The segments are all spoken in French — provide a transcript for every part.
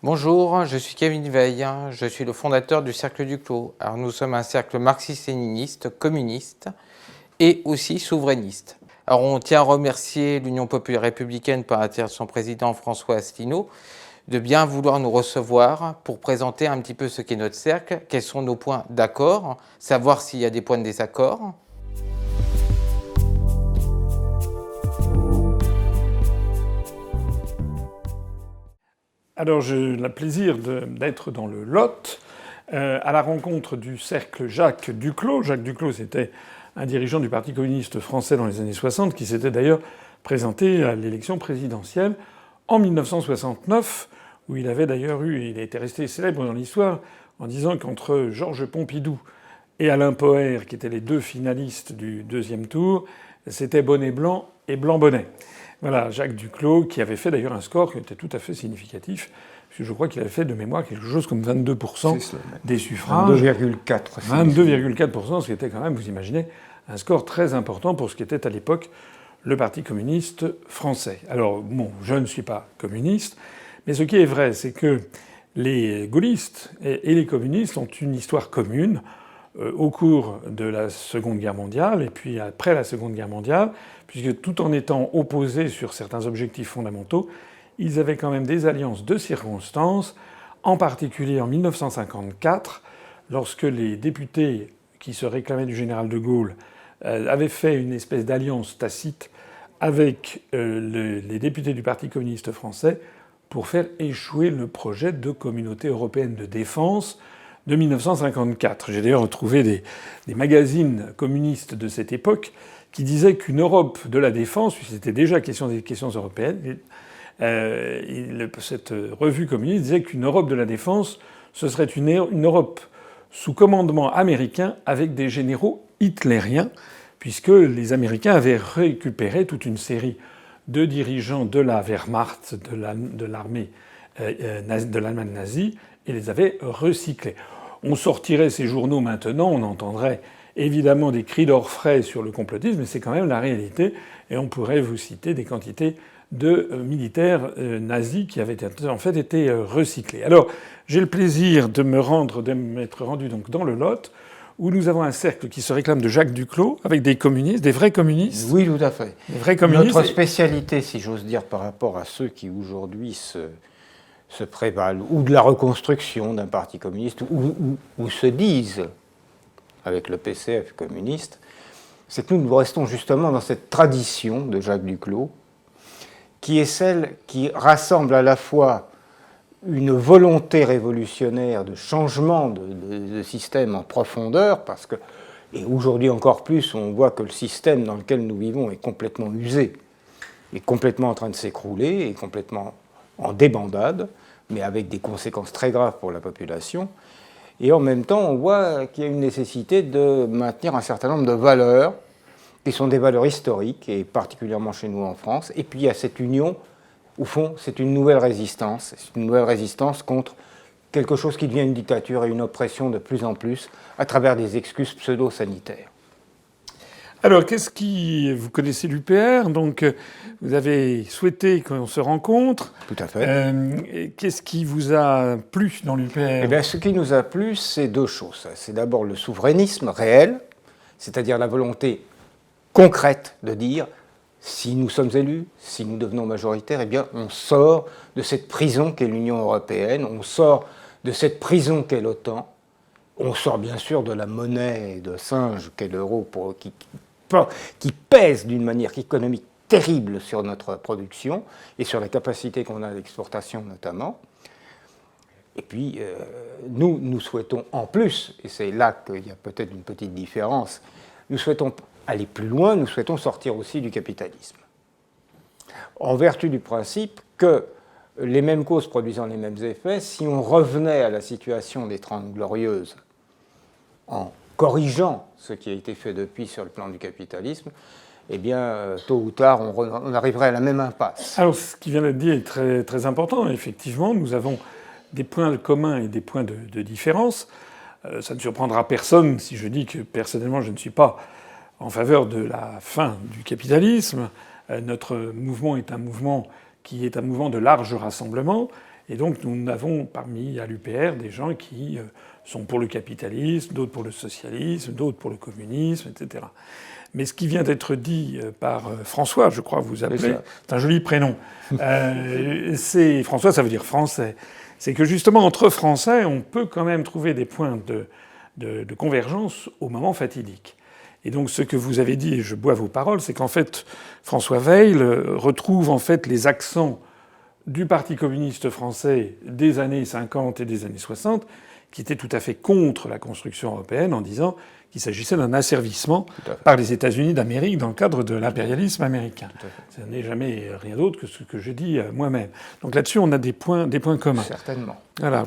Bonjour, je suis Kevin Veil, je suis le fondateur du Cercle du Clos. Alors nous sommes un cercle marxiste-léniniste, communiste et aussi souverainiste. Alors on tient à remercier l'Union populaire républicaine par l'intermédiaire de son président François Asselineau de bien vouloir nous recevoir pour présenter un petit peu ce qu'est notre cercle, quels sont nos points d'accord, savoir s'il y a des points de désaccord. Alors, j'ai le plaisir d'être dans le Lot, à la rencontre du cercle Jacques Duclos. Jacques Duclos, c'était un dirigeant du Parti communiste français dans les années 60, qui s'était d'ailleurs présenté à l'élection présidentielle en 1969, où il avait d'ailleurs il était resté célèbre dans l'histoire en disant qu'entre Georges Pompidou et Alain Poher, qui étaient les deux finalistes du deuxième tour, c'était bonnet blanc et blanc bonnet. Voilà, Jacques Duclos, qui avait fait d'ailleurs un score qui était tout à fait significatif, puisque je crois qu'il avait fait de mémoire quelque chose comme 22% des suffrages. 22,4%. 22,4%, ce qui était quand même, vous imaginez, un score très important pour ce qui était à l'époque le Parti communiste français. Alors, bon, je ne suis pas communiste, mais ce qui est vrai, c'est que les gaullistes et les communistes ont une histoire commune au cours de la Seconde Guerre mondiale et puis après la Seconde Guerre mondiale, puisque tout en étant opposés sur certains objectifs fondamentaux, ils avaient quand même des alliances de circonstances, en particulier en 1954, lorsque les députés qui se réclamaient du général de Gaulle avaient fait une espèce d'alliance tacite avec les députés du Parti communiste français pour faire échouer le projet de communauté européenne de défense de 1954. J'ai d'ailleurs retrouvé des magazines communistes de cette époque qui disaient qu'une Europe de la défense, puisque c'était déjà question des questions européennes, cette revue communiste disait qu'une Europe de la défense, ce serait une Europe sous commandement américain avec des généraux hitlériens, puisque les Américains avaient récupéré toute une série de dirigeants de la Wehrmacht, de l'armée de l'Allemagne nazie, et les avaient recyclés. On sortirait ces journaux maintenant, on entendrait évidemment des cris d'orfraie sur le complotisme, mais c'est quand même la réalité. Et on pourrait vous citer des quantités de militaires nazis qui avaient en fait été recyclés. Alors, j'ai le plaisir de m'être rendu donc dans le Lot, où nous avons un cercle qui se réclame de Jacques Duclos, avec des communistes, des vrais communistes. Oui, tout à fait. Des vrais communistes. Notre spécialité, si j'ose dire, par rapport à ceux qui aujourd'hui se prévalent, ou de la reconstruction d'un parti communiste, ou se disent, avec le PCF communiste, c'est que nous restons justement dans cette tradition de Jacques Duclos, qui est celle qui rassemble à la fois une volonté révolutionnaire de changement de système en profondeur, parce que, et aujourd'hui encore plus, on voit que le système dans lequel nous vivons est complètement usé, est complètement en train de s'écrouler, est complètement en débandade, mais avec des conséquences très graves pour la population. Et en même temps, on voit qu'il y a une nécessité de maintenir un certain nombre de valeurs, qui sont des valeurs historiques, et particulièrement chez nous en France. Et puis il y a cette union, au fond, c'est une nouvelle résistance. C'est une nouvelle résistance contre quelque chose qui devient une dictature et une oppression de plus en plus, à travers des excuses pseudo-sanitaires. Alors, vous connaissez l'UPR, donc vous avez souhaité qu'on se rencontre. Tout à fait. Qu'est-ce qui vous a plu dans l'UPR ? Eh bien, ce qui nous a plu, c'est deux choses. C'est d'abord le souverainisme réel, c'est-à-dire la volonté concrète de dire si nous sommes élus, si nous devenons majoritaires, eh bien, on sort de cette prison qu'est l'Union européenne, on sort de cette prison qu'est l'OTAN, on sort bien sûr de la monnaie de singe qu'est l'euro qui pèse d'une manière économique terrible sur notre production et sur la capacité qu'on a d'exportation notamment. Et puis, nous souhaitons en plus, et c'est là qu'il y a peut-être une petite différence, nous souhaitons aller plus loin, nous souhaitons sortir aussi du capitalisme. En vertu du principe que les mêmes causes produisant les mêmes effets, si on revenait à la situation des Trente Glorieuses en corrigeant ce qui a été fait depuis sur le plan du capitalisme, eh bien, tôt ou tard, on arriverait à la même impasse. Alors, ce qui vient d'être dit est très, très important. Effectivement, nous avons des points communs et des points de différence. Ça ne surprendra personne si je dis que, personnellement, je ne suis pas en faveur de la fin du capitalisme. Notre mouvement est un mouvement qui est un mouvement de large rassemblement Et donc nous avons parmi à l'UPR des gens qui sont pour le capitalisme, d'autres pour le socialisme, d'autres pour le communisme, etc. Mais ce qui vient d'être dit par François, je crois vous appelez, c'est un joli prénom. C'est François, ça veut dire français. C'est que justement entre Français, on peut quand même trouver des points de convergence au moment fatidique. Et donc ce que vous avez dit, et je bois vos paroles, c'est qu'en fait François Weil retrouve en fait les accents du Parti communiste français des années 50 et des années 60, qui était tout à fait contre la construction européenne, en disant qu'il s'agissait d'un asservissement par les États-Unis d'Amérique dans le cadre de l'impérialisme américain. Ce n'est jamais rien d'autre que ce que je dis moi-même. Donc là-dessus, on a des points communs. Certainement. Voilà.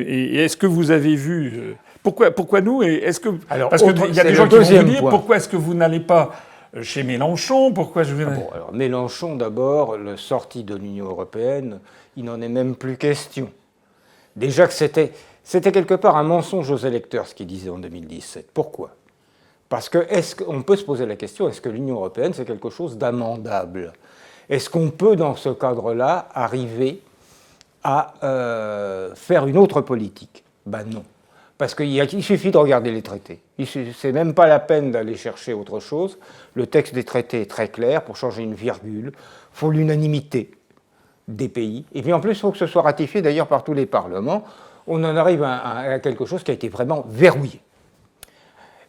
Et est-ce que vous avez vu... Pourquoi nous et est-ce que... Alors, parce qu'il y a des gens qui vont vous dire, pourquoi est-ce que vous n'allez pas chez Mélenchon? Pourquoi je... alors Mélenchon, d'abord, le sorti de l'Union européenne, il n'en est même plus question. Déjà que c'était quelque part un mensonge aux électeurs, ce qu'il disait en 2017. Pourquoi? Parce que on peut se poser la question, est-ce que l'Union européenne, c'est quelque chose d'amendable? Est-ce qu'on peut, dans ce cadre-là, arriver à faire une autre politique? Ben non. Parce qu'il suffit de regarder les traités. C'est même pas la peine d'aller chercher autre chose. Le texte des traités est très clair. Pour changer une virgule, il faut l'unanimité des pays. Et puis en plus, il faut que ce soit ratifié d'ailleurs par tous les parlements. On en arrive à quelque chose qui a été vraiment verrouillé.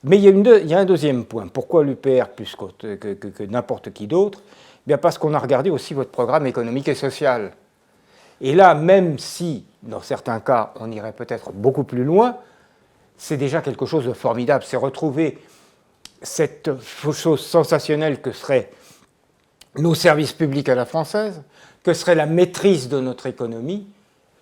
Mais il y a un deuxième point. Pourquoi l'UPR plus que n'importe qui d'autre? Bien parce qu'on a regardé aussi votre programme économique et social. Et là, même si, dans certains cas, on irait peut-être beaucoup plus loin, c'est déjà quelque chose de formidable. C'est retrouver cette chose sensationnelle que seraient nos services publics à la française, que serait la maîtrise de notre économie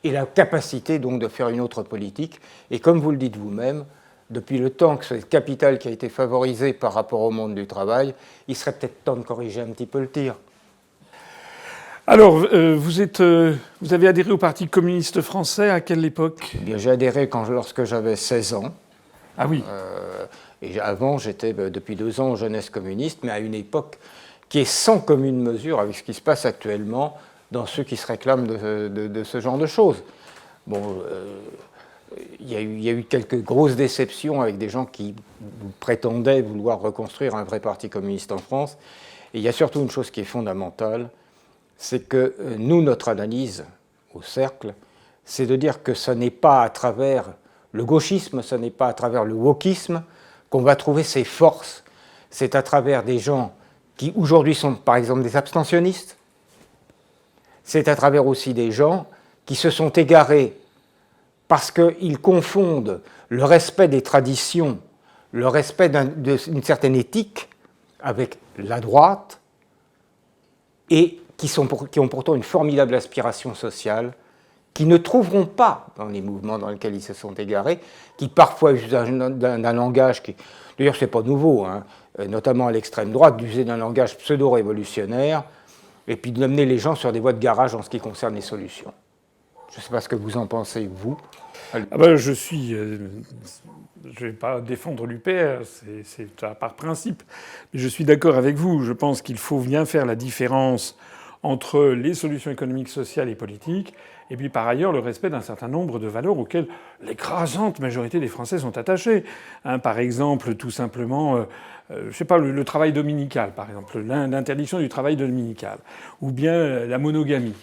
et la capacité donc de faire une autre politique. Et comme vous le dites vous-même, depuis le temps que ce capital qui a été favorisé par rapport au monde du travail, il serait peut-être temps de corriger un petit peu le tir. Alors, vous avez adhéré au Parti communiste français à quelle époque? Eh bien, j'ai adhéré lorsque j'avais 16 ans. Ah oui. Et avant, j'étais depuis 2 ans en jeunesse communiste, mais à une époque qui est sans commune mesure avec ce qui se passe actuellement dans ceux qui se réclament de ce genre de choses. Bon, il y a eu quelques grosses déceptions avec des gens qui prétendaient vouloir reconstruire un vrai parti communiste en France. Et il y a surtout une chose qui est fondamentale, c'est que nous, notre analyse au Cercle, c'est de dire que ce n'est pas à travers le gauchisme, ce n'est pas à travers le wokisme qu'on va trouver ses forces. C'est à travers des gens qui aujourd'hui sont par exemple des abstentionnistes. C'est à travers aussi des gens qui se sont égarés parce qu'ils confondent le respect des traditions, le respect d'une certaine éthique avec la droite, et qui ont pourtant une formidable aspiration sociale, qui ne trouveront pas dans les mouvements dans lesquels ils se sont égarés, qui parfois usent d'un langage qui... D'ailleurs, ce n'est pas nouveau, hein, notamment à l'extrême droite, d'user d'un langage pseudo-révolutionnaire, et puis d'amener les gens sur des voies de garage en ce qui concerne les solutions. Je ne sais pas ce que vous en pensez, vous. Ah ben, je ne vais pas défendre l'UPR, c'est par principe. Mais je suis d'accord avec vous. Je pense qu'il faut bien faire la différence entre les solutions économiques, sociales et politiques, et puis par ailleurs le respect d'un certain nombre de valeurs auxquelles l'écrasante majorité des Français sont attachés. Hein, par exemple, tout simplement, je sais pas, le travail dominical, par exemple, l'interdiction du travail dominical, ou bien la monogamie,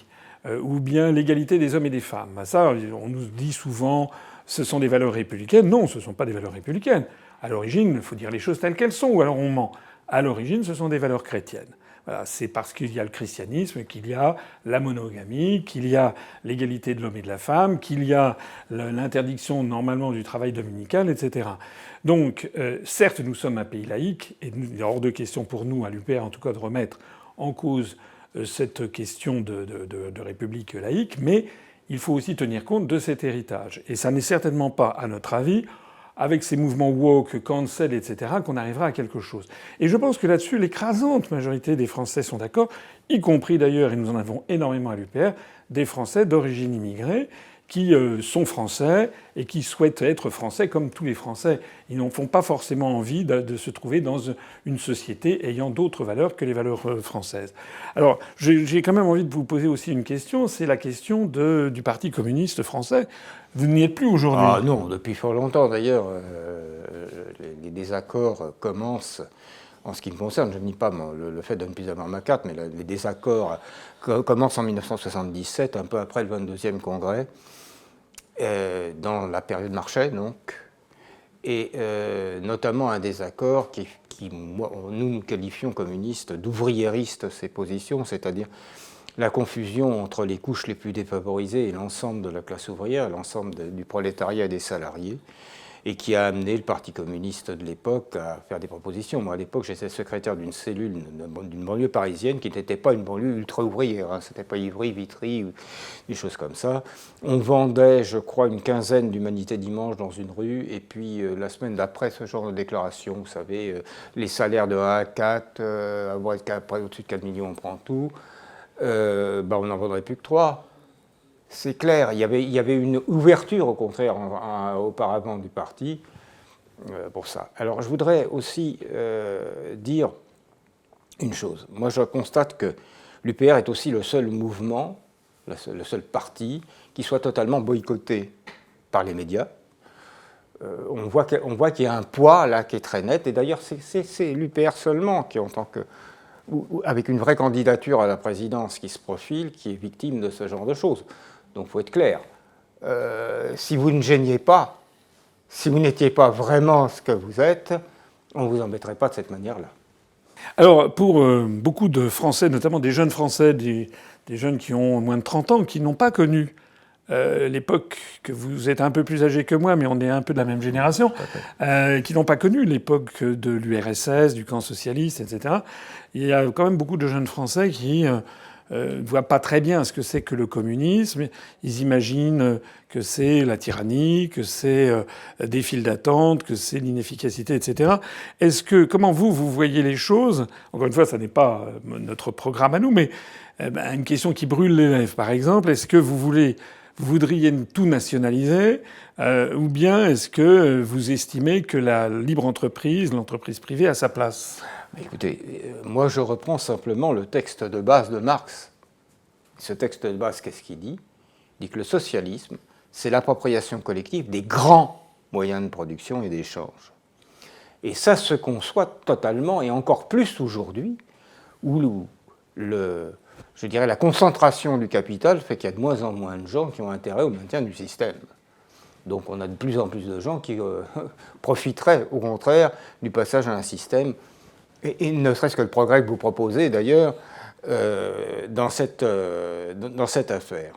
ou bien l'égalité des hommes et des femmes. Ça, on nous dit souvent, ce sont des valeurs républicaines. Non, ce ne sont pas des valeurs républicaines. À l'origine, il faut dire les choses telles qu'elles sont, ou alors on ment. À l'origine, ce sont des valeurs chrétiennes. Voilà, c'est parce qu'il y a le christianisme qu'il y a la monogamie, qu'il y a l'égalité de l'homme et de la femme, qu'il y a l'interdiction normalement du travail dominical, etc. Donc, certes, nous sommes un pays laïque, et il est hors de question pour nous, à l'UPR en tout cas, de remettre en cause cette question de république laïque, mais il faut aussi tenir compte de cet héritage. Et ça n'est certainement pas, à notre avis, avec ces mouvements woke, cancel, etc., qu'on arrivera à quelque chose. Et je pense que là-dessus, l'écrasante majorité des Français sont d'accord, y compris d'ailleurs, et nous en avons énormément à l'UPR, des Français d'origine immigrée, qui sont français et qui souhaitent être français comme tous les Français. Ils n'en font pas forcément envie de se trouver dans une société ayant d'autres valeurs que les valeurs françaises. Alors, j'ai quand même envie de vous poser aussi une question, c'est la question du Parti communiste français. Vous n'y êtes plus aujourd'hui. Ah non, depuis fort longtemps d'ailleurs. Les désaccords commencent, en ce qui me concerne, je ne nie pas le fait de ne plus avoir ma carte, mais les désaccords commencent en 1977, un peu après le 22e congrès, dans la période Marchais, donc, et notamment un désaccord qui nous qualifions communistes d'ouvriéristes, ces positions, c'est-à-dire la confusion entre les couches les plus défavorisées et l'ensemble de la classe ouvrière, l'ensemble du prolétariat et des salariés, et qui a amené le Parti communiste de l'époque à faire des propositions. Moi, à l'époque, j'étais secrétaire d'une cellule d'une banlieue parisienne qui n'était pas une banlieue ultra-ouvrière. Hein. C'était pas Ivry, Vitry, ou des choses comme ça. On vendait, je crois, une quinzaine d'Humanité Dimanche dans une rue, et puis la semaine d'après, ce genre de déclaration, vous savez, les salaires de 1 à 4, après au-dessus de 4 millions, on prend tout, on n'en vendrait plus que 3. C'est clair, il y avait une ouverture, au contraire, auparavant du parti pour ça. Alors, je voudrais aussi dire une chose. Moi, je constate que l'UPR est aussi le seul mouvement, le seul parti qui soit totalement boycotté par les médias. On voit qu'il y a un poids là qui est très net. Et d'ailleurs, c'est l'UPR seulement qui, en tant que avec une vraie candidature à la présidence qui se profile, qui est victime de ce genre de choses. Donc il faut être clair. Si vous ne gêniez pas, si vous n'étiez pas vraiment ce que vous êtes, on ne vous embêterait pas de cette manière-là. Alors pour beaucoup de Français, notamment des jeunes Français, des jeunes qui ont moins de 30 ans, qui n'ont pas connu l'époque, que vous êtes un peu plus âgé que moi, mais on est un peu de la même génération, qui n'ont pas connu l'époque de l'URSS, du camp socialiste, etc. Il y a quand même beaucoup de jeunes Français qui ne voient pas très bien ce que c'est que le communisme. Ils imaginent que c'est la tyrannie, que c'est des files d'attente, que c'est l'inefficacité, etc. Comment vous voyez les choses? Encore une fois, ça n'est pas notre programme à nous, mais une question qui brûle les lèvres, par exemple. Est-ce que vous voudriez tout nationaliser, ou bien est-ce que vous estimez que la libre entreprise, l'entreprise privée, a sa place? Écoutez, moi je reprends simplement le texte de base de Marx. Ce texte de base, qu'est-ce qu'il dit? Il dit que le socialisme, c'est l'appropriation collective des grands moyens de production et d'échange. Et ça se conçoit totalement, et encore plus aujourd'hui, où je dirais la concentration du capital fait qu'il y a de moins en moins de gens qui ont intérêt au maintien du système. Donc on a de plus en plus de gens qui profiteraient, au contraire, du passage à un système, et ne serait-ce que le progrès que vous proposez, d'ailleurs, dans cette affaire.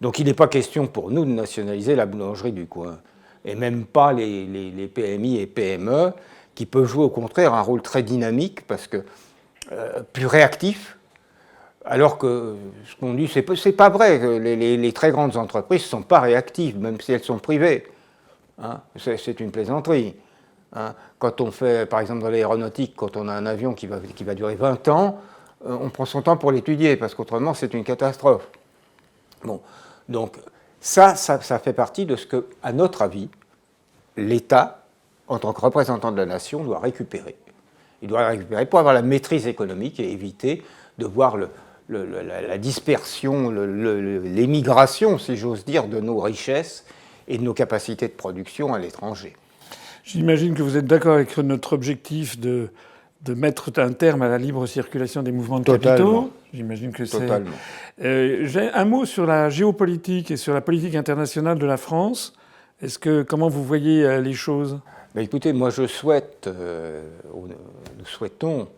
Donc il n'est pas question pour nous de nationaliser la boulangerie du coin, et même pas les PMI et PME, qui peuvent jouer au contraire un rôle très dynamique, parce que plus réactif, alors que ce qu'on dit, c'est pas vrai. Les très grandes entreprises ne sont pas réactives, même si elles sont privées. Hein, c'est une plaisanterie. Hein. Quand on fait, par exemple dans l'aéronautique, quand on a un avion qui va durer 20 ans, on prend son temps pour l'étudier, parce qu'autrement c'est une catastrophe. Bon, donc ça fait partie de ce que, à notre avis, l'État, en tant que représentant de la nation, doit récupérer. Il doit récupérer pour avoir la maîtrise économique et éviter de voir la dispersion, l'émigration, si j'ose dire, de nos richesses et de nos capacités de production à l'étranger. J'imagine que vous êtes d'accord avec notre objectif de mettre un terme à la libre circulation des mouvements de capitaux. J'imagine que c'est... Totalement. J'ai un mot sur la géopolitique et sur la politique internationale de la France. Comment vous voyez les choses? Écoutez, moi je souhaite, nous souhaitons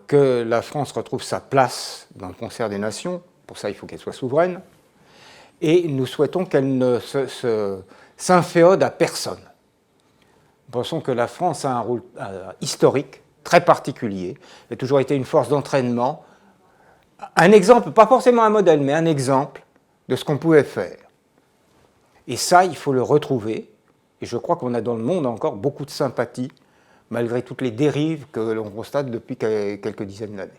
que la France retrouve sa place dans le concert des nations. Pour ça, il faut qu'elle soit souveraine. Et nous souhaitons qu'elle ne s'inféode à personne. Nous pensons que la France a un rôle historique, très particulier. Elle a toujours été une force d'entraînement. Un exemple, pas forcément un modèle, mais un exemple de ce qu'on pouvait faire. Et ça, il faut le retrouver. Et je crois qu'on a dans le monde encore beaucoup de sympathie, malgré toutes les dérives que l'on constate depuis quelques dizaines d'années.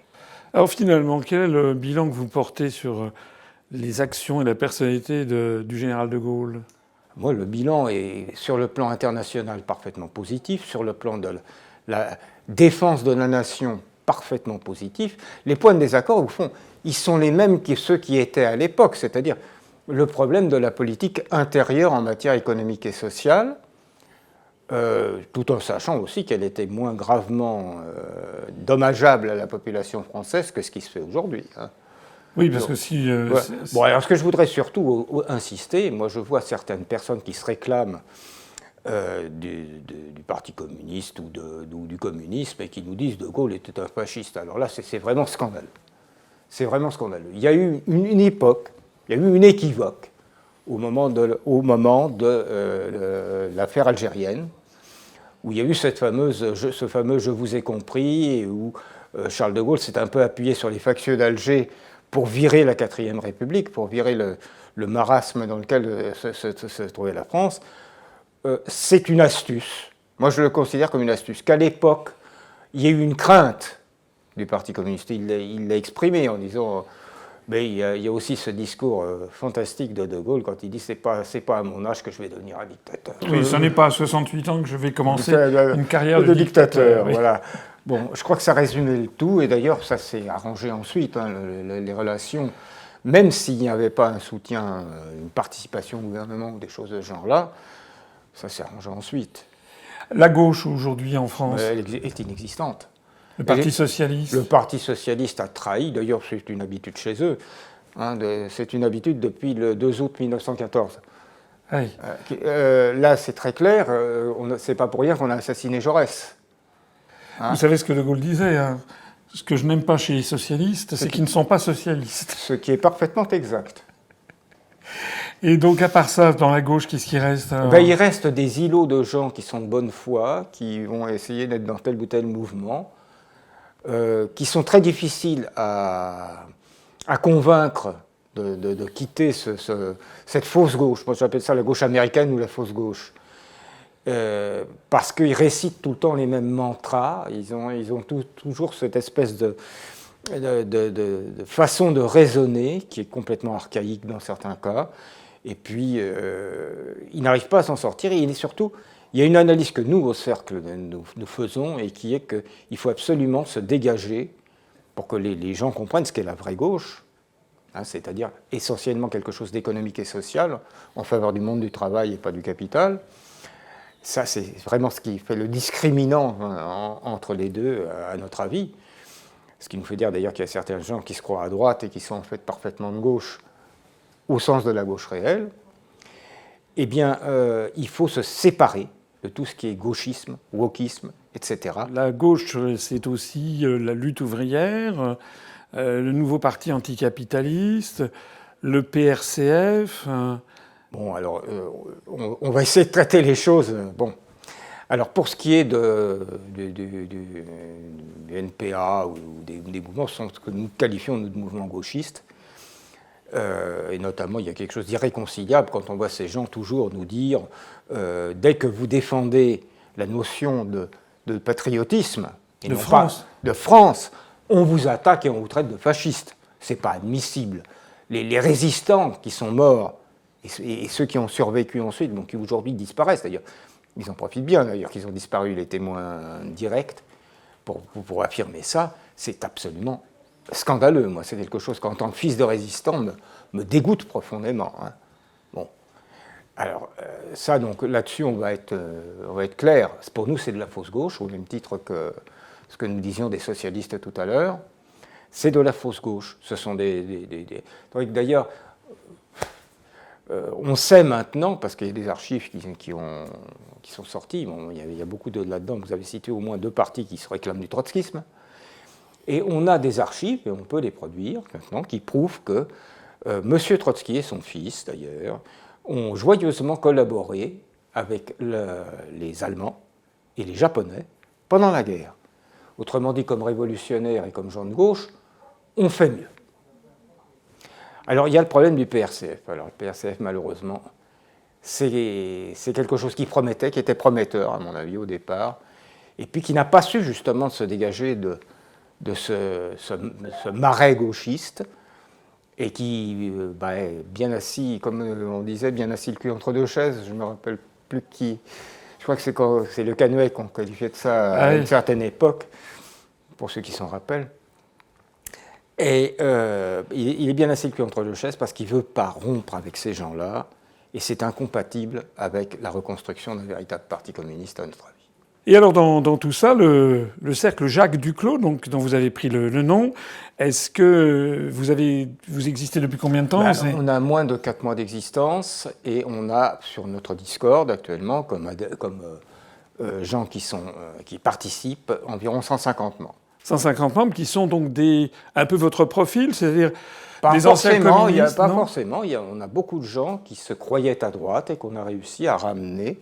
Alors finalement, quel est le bilan que vous portez sur les actions et la personnalité du général de Gaulle? Moi, le bilan est, sur le plan international, parfaitement positif, sur le plan de la défense de la nation, parfaitement positif. Les points de désaccord, au fond, ils sont les mêmes que ceux qui étaient à l'époque, c'est-à-dire le problème de la politique intérieure en matière économique et sociale, tout en sachant aussi qu'elle était moins gravement dommageable à la population française que ce qui se fait aujourd'hui. Hein. Oui, parce que si... Ouais. Bon, alors ce que je voudrais surtout insister, moi je vois certaines personnes qui se réclament du Parti communiste ou du communisme et qui nous disent de Gaulle était un fasciste. Alors là, c'est vraiment scandaleux. C'est vraiment scandaleux. Il y a eu une époque, il y a eu une équivoque au moment de l'affaire algérienne, où il y a eu ce fameux « je vous ai compris », et où Charles de Gaulle s'est un peu appuyé sur les factieux d'Alger pour virer la 4ème République, pour virer le marasme dans lequel se trouvait la France. C'est une astuce. Moi, je le considère comme une astuce. Qu'à l'époque, il y a eu une crainte du Parti communiste. Il l'a exprimé en disant... Mais il y a aussi ce discours fantastique de Gaulle quand il dit c'est pas à mon âge que je vais devenir un dictateur. Oui, ce n'est pas à 68 ans que je vais commencer une carrière de dictateur. Oui. Voilà. Bon, je crois que ça résumait le tout, et d'ailleurs ça s'est arrangé ensuite, hein, les relations, même s'il n'y avait pas un soutien, une participation au gouvernement ou des choses de ce genre-là, ça s'est arrangé ensuite. La gauche aujourd'hui en France elle est inexistante. Le Parti socialiste. Le Parti socialiste a trahi, d'ailleurs c'est une habitude chez eux, hein, c'est une habitude depuis le 2 août 1914. Oui. Là c'est très clair, c'est pas pour rien qu'on a assassiné Jaurès. Hein? Vous savez ce que de Gaulle disait, hein, ce que je n'aime pas chez les socialistes, c'est qu'ils ne sont pas socialistes. Ce qui est parfaitement exact. Et donc, à part ça, dans la gauche, qu'est-ce qui reste Il reste des îlots de gens qui sont de bonne foi, qui vont essayer d'être dans tel ou tel mouvement, qui sont très difficiles à convaincre de quitter cette fausse gauche. Moi, j'appelle ça la gauche américaine ou la fausse gauche. Parce qu'ils récitent tout le temps les mêmes mantras. Ils ont toujours cette espèce de façon de raisonner qui est complètement archaïque dans certains cas. Et puis, ils n'arrivent pas à s'en sortir. Et surtout, il y a une analyse que nous, au Cercle, nous faisons, et qui est qu'il faut absolument se dégager pour que les gens comprennent ce qu'est la vraie gauche, hein, c'est-à-dire essentiellement quelque chose d'économique et social, en faveur du monde du travail et pas du capital. Ça, c'est vraiment ce qui fait le discriminant entre les deux, à notre avis. Ce qui nous fait dire d'ailleurs qu'il y a certains gens qui se croient à droite et qui sont en fait parfaitement de gauche, au sens de la gauche réelle. Eh bien, il faut se séparer de tout ce qui est gauchisme, wokisme, etc. La gauche, c'est aussi la lutte ouvrière, le nouveau parti anticapitaliste, le PRCF. Bon, alors, on va essayer de traiter les choses. Bon, alors pour ce qui est du NPA ou des mouvements, ce que nous qualifions de mouvements gauchistes, et notamment, il y a quelque chose d'irréconciliable quand on voit ces gens toujours nous dire dès que vous défendez la notion de patriotisme et de France, on vous attaque et on vous traite de fasciste. C'est pas admissible. Les résistants qui sont morts et ceux qui ont survécu ensuite, bon, qui aujourd'hui disparaissent d'ailleurs, ils en profitent bien d'ailleurs qu'ils ont disparu, les témoins directs, pour affirmer ça, c'est absolument scandaleux. Moi, c'est quelque chose qu'en tant que fils de résistant me dégoûte profondément. Hein. Bon, alors ça, donc là-dessus, on va être clair. Pour nous, c'est de la fausse gauche, au même titre que ce que nous disions des socialistes tout à l'heure. C'est de la fausse gauche. Ce sont d'ailleurs, on sait maintenant, parce qu'il y a des archives qui sont sorties, bon, il y a beaucoup là-dedans, vous avez cité au moins 2 partis qui se réclament du trotskisme. Et on a des archives, et on peut les produire maintenant, qui prouvent que M. Trotsky et son fils, d'ailleurs, ont joyeusement collaboré avec les Allemands et les Japonais pendant la guerre. Autrement dit, comme révolutionnaires et comme gens de gauche, on fait mieux. Alors, il y a le problème du PRCF. Alors, le PRCF, malheureusement, c'est quelque chose qui promettait, qui était prometteur, à mon avis, au départ, et puis qui n'a pas su, justement, se dégager de ce marais gauchiste, et qui est bien assis, comme on disait, bien assis le cul entre deux chaises. Je ne me rappelle plus qui. Je crois que c'est le Canuet qu'on qualifiait de ça à une certaine époque, pour ceux qui s'en rappellent. Et il est bien assis le cul entre deux chaises parce qu'il ne veut pas rompre avec ces gens-là, et c'est incompatible avec la reconstruction d'un véritable parti communiste, à notre avis. Et alors, dans tout ça, le cercle Jacques Duclos, donc, dont vous avez pris le nom, est-ce que vous existez depuis combien de temps? On a moins de 4 mois d'existence, et on a sur notre Discord actuellement, comme gens qui participent, environ 150 membres. 150 membres qui sont donc un peu votre profil, c'est-à-dire pas des forcément, anciens communistes? Pas forcément. On a beaucoup de gens qui se croyaient à droite et qu'on a réussi à ramener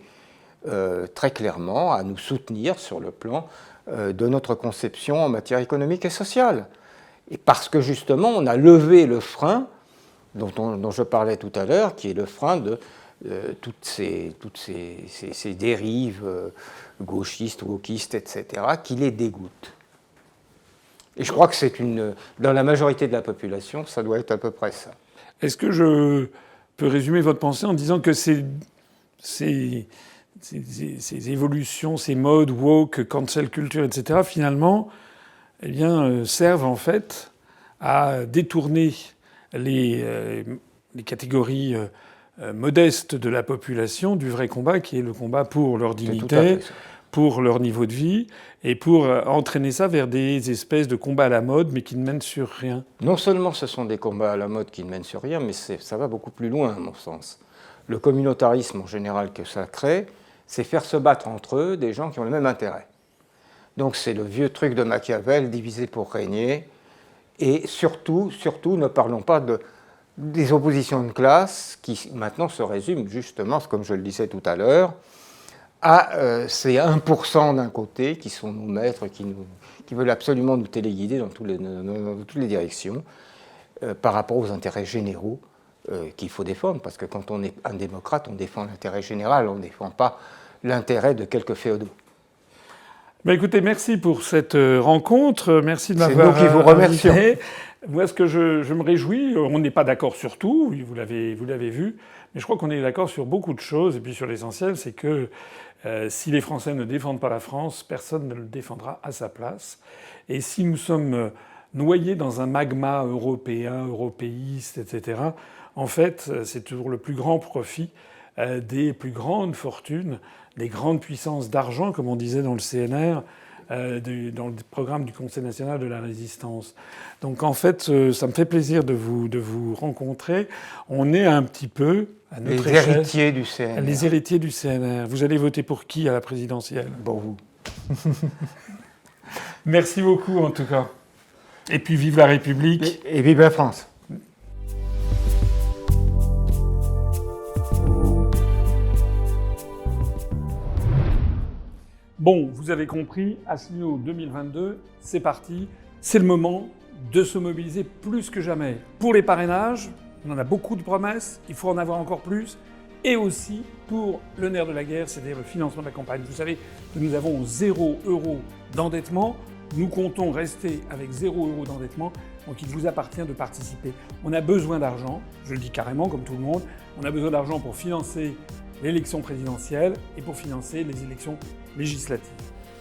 très clairement à nous soutenir sur le plan de notre conception en matière économique et sociale. Et parce que justement, on a levé le frein dont je parlais tout à l'heure, qui est le frein de toutes ces dérives gauchistes, wokistes, etc., qui les dégoûtent. Et je crois que dans la majorité de la population, ça doit être à peu près ça. Est-ce que je peux résumer votre pensée en disant que ces évolutions, ces modes woke, cancel culture, etc., finalement, servent en fait à détourner les catégories modestes de la population du vrai combat, qui est le combat pour leur dignité, pour leur niveau de vie, et pour entraîner ça vers des espèces de combats à la mode, mais qui ne mènent sur rien. Non seulement ce sont des combats à la mode qui ne mènent sur rien, mais ça va beaucoup plus loin, à mon sens. Le communautarisme, en général, que ça crée, c'est faire se battre entre eux des gens qui ont le même intérêt. Donc c'est le vieux truc de Machiavel, diviser pour régner. Et surtout, ne parlons pas des oppositions de classe, qui maintenant se résument justement, comme je le disais tout à l'heure, à ces 1% d'un côté qui sont nos maîtres, qui veulent absolument nous téléguider dans toutes les directions, par rapport aux intérêts généraux qu'il faut défendre. Parce que quand on est un démocrate, on défend l'intérêt général, on ne défend pas l'intérêt de quelques féodaux. Écoutez, merci pour cette rencontre. Merci de m'avoir invité. C'est nous qui vous remercions. Moi, ce que je me réjouis, on n'est pas d'accord sur tout, vous l'avez vu, mais je crois qu'on est d'accord sur beaucoup de choses. Et puis sur l'essentiel, c'est que si les Français ne défendent pas la France, personne ne le défendra à sa place. Et si nous sommes noyés dans un magma européen, européiste, etc., en fait, c'est toujours le plus grand profit des plus grandes fortunes, des grandes puissances d'argent, comme on disait dans le CNR, dans le programme du Conseil national de la résistance. Donc en fait, ça me fait plaisir de vous rencontrer. On est un petit peu à notre échelle, héritiers du CNR. Les héritiers du CNR. Vous allez voter pour qui à la présidentielle? Pour vous. Merci beaucoup en tout cas. Et puis vive la République. Et vive la France. Bon, vous avez compris, Asselineau 2022, c'est parti. C'est le moment de se mobiliser plus que jamais. Pour les parrainages, on en a beaucoup de promesses, il faut en avoir encore plus. Et aussi pour le nerf de la guerre, c'est-à-dire le financement de la campagne. Vous savez que nous avons 0 € d'endettement. Nous comptons rester avec 0 € d'endettement. Donc il vous appartient de participer. On a besoin d'argent, je le dis carrément comme tout le monde. On a besoin d'argent pour financer l'élection présidentielle et pour financer les élections législatives.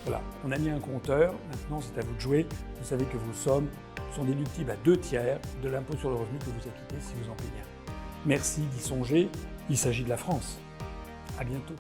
Voilà, on a mis un compteur, maintenant c'est à vous de jouer. Vous savez que vos sommes sont déductibles à 2/3 de l'impôt sur le revenu que vous acquittez si vous en payez un. Merci d'y songer, il s'agit de la France. À bientôt.